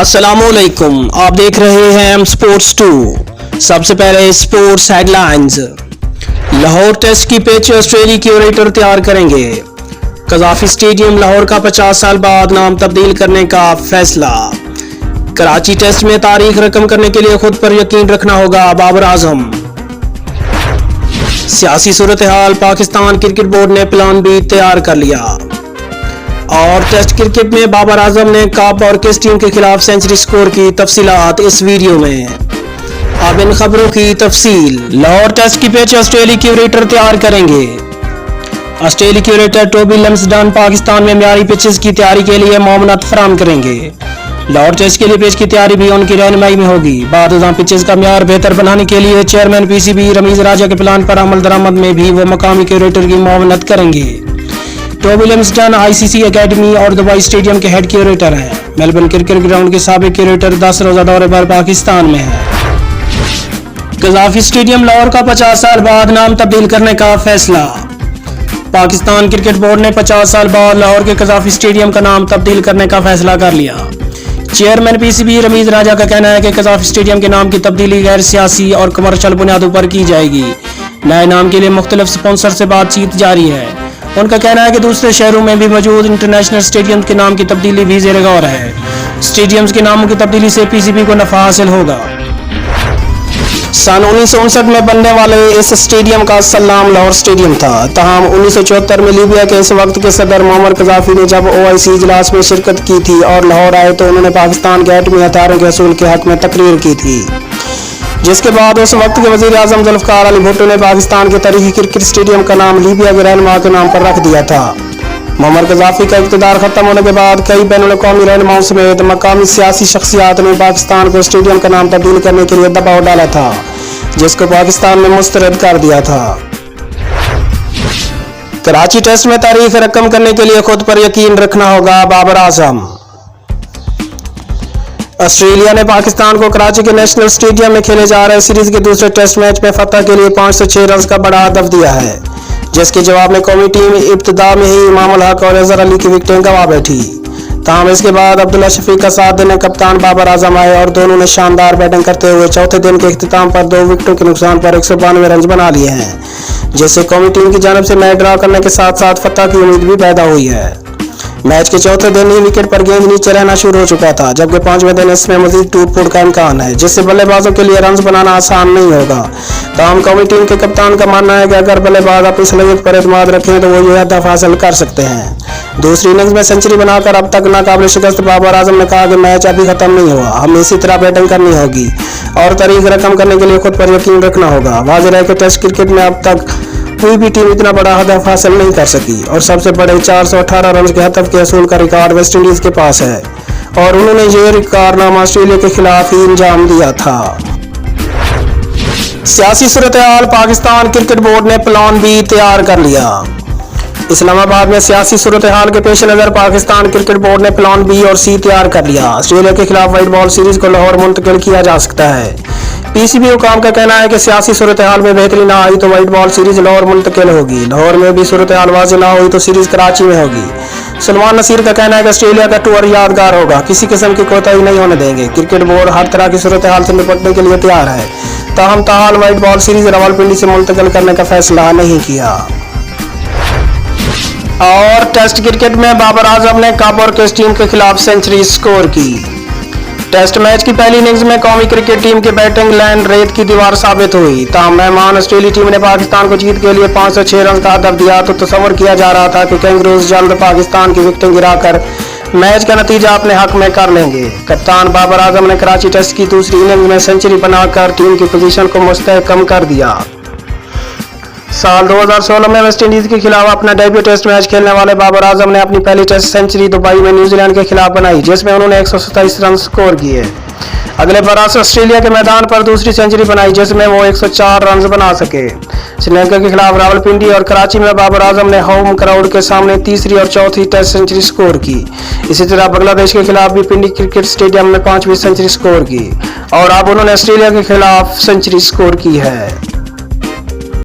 अस्सलामुअलैकुम, आप देख रहे हैं एम स्पोर्ट्स 2। सबसे पहले स्पोर्ट्स हेडलाइंस। लाहौर टेस्ट की पिच ऑस्ट्रेलिया क्यूरेटर तैयार करेंगे। कज़ाफी स्टेडियम लाहौर का 50 साल बाद नाम तब्दील करने का फैसला। कराची टेस्ट में तारीख रकम करने के लिए खुद पर यकीन रखना होगा बाबर आजम। सियासी सूरत हाल, पाकिस्तान क्रिकेट बोर्ड ने प्लान बी तैयार कर लिया। और टेस्ट क्रिकेट में बाबर आजम ने कप और किस टीम के खिलाफ सेंचुरी स्कोर की तफसीलात इस वीडियो में। अब इन खबरों की तफसील। लाहौर टेस्ट की पिच ऑस्ट्रेलिया क्यूरेटर तैयार करेंगे। Australia curator Tobey Lumsden Pakistan में म्यारी पिचेस की तैयारी के लिए मामलात फराहम करेंगे। लाहौर टेस्ट के लिए पिच की तैयारी भी उनकी रहनुमाई में होगी। बाद पिचेस का म्यार बेहतर बनाने के लिए चेयरमैन पीसीबी रमीज राजा के प्लान पर अमल दरामद में भी वो मकामी क्यूरेटर की मामलत करेंगे। टोबी लम्सडन आईसीसी एकेडमी और दुबई स्टेडियम के हेड क्यूरेटर हैं। मेलबर्न क्रिकेट ग्राउंड के साबिक क्यूरेटर 10 रोजा दौरे पर पाकिस्तान में हैं। कज़ाफी स्टेडियम लाहौर का 50 साल बाद नाम तब्दील करने का फैसला। पाकिस्तान क्रिकेट बोर्ड ने 50 साल बाद लाहौर के कज़ाफी स्टेडियम का नाम तब्दील करने का फैसला कर लिया। चेयरमैन पीसीबी रमीज राजा का कहना है कि कज़ाफी स्टेडियम के नाम की तब्दीली गैर सियासी और कमर्शियल बुनियादों पर की जाएगी। नए नाम के लिए मुख्तलिफ स्पॉन्सर से बातचीत जारी है। उनका कहना है कि दूसरे शहरों में भी मौजूद इंटरनेशनल स्टेडियम के नाम की तब्दीली भी ज़ेर गौर है। स्टेडियम्स के नामों की तब्दीली से पीसीबी को नफा हासिल होगा। सन 1959 में बनने वाले इस स्टेडियम का असल नाम लाहौर स्टेडियम था। तमाम 1974 में लीबिया के इस वक्त के सदर मोहम्मद कज़ाफी ने जब OIC इजलास में शिरकत की थी और लाहौर आए तो उन्होंने पाकिस्तान के एटमी हथियारों के असूल के हक में तकरीर की थी, जिसके बाद उस वक्त के वजीर आजम जुल्फ़िकार अली भुट्टो ने पाकिस्तान के तारीखी क्रिकेट स्टेडियम का नाम लीबिया के रहनुमा के नाम पर रख दिया था। मोहम्मद कज़ाफी का इक़्तिदार खत्म होने के बाद कई बैनुल-अक़वामी रहनुमाओं समेत मकामी सियासी शख्सियात ने पाकिस्तान को स्टेडियम का नाम तब्दील करने के लिए दबाव डाला था, जिसको पाकिस्तान ने मुस्तरद कर दिया था। कराची टेस्ट में तारीख रकम करने के लिए खुद पर यकीन रखना होगा बाबर आजम। ऑस्ट्रेलिया ने पाकिस्तान को कराची के नेशनल स्टेडियम में खेले जा रहे सीरीज के दूसरे टेस्ट मैच में फतह के लिए 506 रन का बड़ा हदफ दिया है, जिसके जवाब में कौमी टीम इब्तिदा में ही इमाम उल हक और अजहर अली की विकेटें गंवा बैठी। ताहम इसके बाद अब्दुल्ला शफीक का साथ देने कप्तान बाबर आजम आए और दोनों ने शानदार बैटिंग करते हुए चौथे दिन के इख्तिताम पर 2 विकेटों के नुकसान पर 192 रन बना लिए हैं, जिससे कौमी टीम की जानिब से मैच ड्रा करने के साथ साथ फतह की उम्मीद भी पैदा हुई है। मैच के चौथे दिन ही विकेट पर गेंद नीचे रहना शुरू हो चुका था, जबकि 5वें दिन इसमें मजीद टूट-फूट का इम्कान है, जिससे बल्लेबाजों के लिए रन बनाना आसान नहीं होगा। ताहम कौमी टीम के कप्तान का मानना है कि अगर बल्लेबाज अपनी सलाहियत पर एतमाद रखें तो वो ये हदफ हासिल कर सकते हैं। दूसरी इनिंग्स में सेंचुरी बनाकर अब तक नाकाबिल शिकस्त बाबर आजम ने कहा कि मैच अभी खत्म नहीं हुआ, हमें इसी तरह बैटिंग करनी होगी और तारीख रकम करने के लिए खुद पर यकीन रखना होगा। वाज़ेह है कि टेस्ट क्रिकेट में अब तक कोई भी टीम इतना बड़ा हदफ हासिल नहीं कर सकी और सबसे बड़े 418 रन के हदफ के असूल का रिकॉर्ड वेस्ट इंडीज के पास है और उन्होंने ये कारनामा ऑस्ट्रेलिया के खिलाफ ही अंजाम दिया था। सियासी सूरत हाल, पाकिस्तान क्रिकेट बोर्ड ने प्लान बी तैयार कर लिया। इस्लामाबाद में सियासी सूरत हाल के पेश नज़र पाकिस्तान क्रिकेट बोर्ड ने प्लान बी और सी तैयार कर लिया। ऑस्ट्रेलिया के खिलाफ व्हाइट बॉल सीरीज को लाहौर मुंतकिल किया जा सकता है। पीसीबी हुकाम का कहना है कि सियासी सूरत हाल में बेहतरी ना आई तो व्हाइट बॉल सीरीज लाहौर मुंतकिल होगी। लाहौर में भी सूरत हाल वाज़ेह ना हुई तो सीरीज कराची में होगी। सलमान नसीर का कहना है कि ऑस्ट्रेलिया का टूर यादगार होगा, किसी किस्म की कोताही नहीं होने देंगे। क्रिकेट बोर्ड हर तरह की सूरत हाल से निपटने के लिए तैयार है, ताहम ताहाल व्हाइट बॉल सीरीज रावलपिंडी से मुंतकिल करने का फैसला नहीं किया। और टेस्ट क्रिकेट में बाबर आजम ने कप और किस टीम के खिलाफ सेंचुरी स्कोर की। टेस्ट मैच की पहली इनिंग्स में कौमी क्रिकेट टीम की बैटिंग लाइन रेत की दीवार साबित हुई। ताहम मेहमान ऑस्ट्रेलिया टीम ने पाकिस्तान को जीत के लिए 506 रन का हदफ दिया तो तस्वर किया जा रहा था कि कैंगरूज जल्द पाकिस्तान की विकेटें गिराकर मैच का नतीजा अपने हक में कर लेंगे। कप्तान बाबर आजम ने कराची टेस्ट की दूसरी इनिंग्स में सेंचुरी बनाकर टीम की पोजीशन को मुस्तहकम कर दिया। साल 2016 में वेस्ट इंडीज के खिलाफ अपना डेब्यू टेस्ट मैच खेलने वाले बाबर आजम ने अपनी पहली टेस्ट सेंचुरी दुबई में न्यूजीलैंड के खिलाफ बनाई, जिसमें उन्होंने 127 रन स्कोर किए। अगले बरस ऑस्ट्रेलिया के मैदान पर दूसरी सेंचुरी बनाई, जिसमें वो 104 रन बना सके। श्रीलंका के खिलाफ रावलपिंडी और कराची में बाबर आजम ने होम क्राउड के सामने तीसरी और चौथी टेस्ट सेंचुरी स्कोर की। इसी तरह बांग्लादेश के खिलाफ भी पिंडी क्रिकेट स्टेडियम में 5वीं सेंचुरी स्कोर की और अब उन्होंने ऑस्ट्रेलिया के खिलाफ सेंचुरी स्कोर की है।